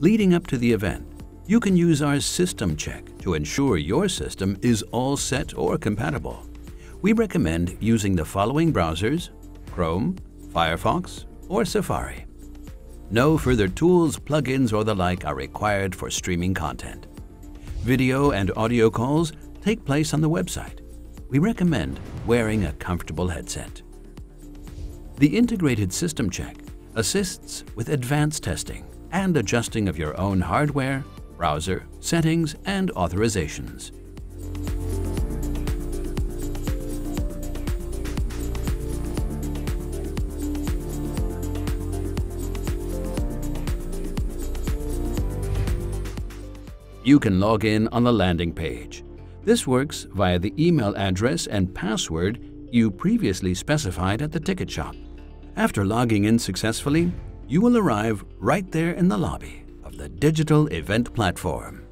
Leading up to the event, you can use our system check to ensure your system is all set or compatible. We recommend using the following browsers: Chrome, Firefox, or Safari. No further tools, plugins, or the like are required for streaming content. Video and audio calls take place on the website. We recommend wearing a comfortable headset. The integrated system check assists with advanced testing and adjusting of your own hardware, browser, settings, and authorizations. You can log in on the landing page. This works via the email address and password you previously specified at the ticket shop. After logging in successfully, you will arrive right there in the lobby of the digital event platform.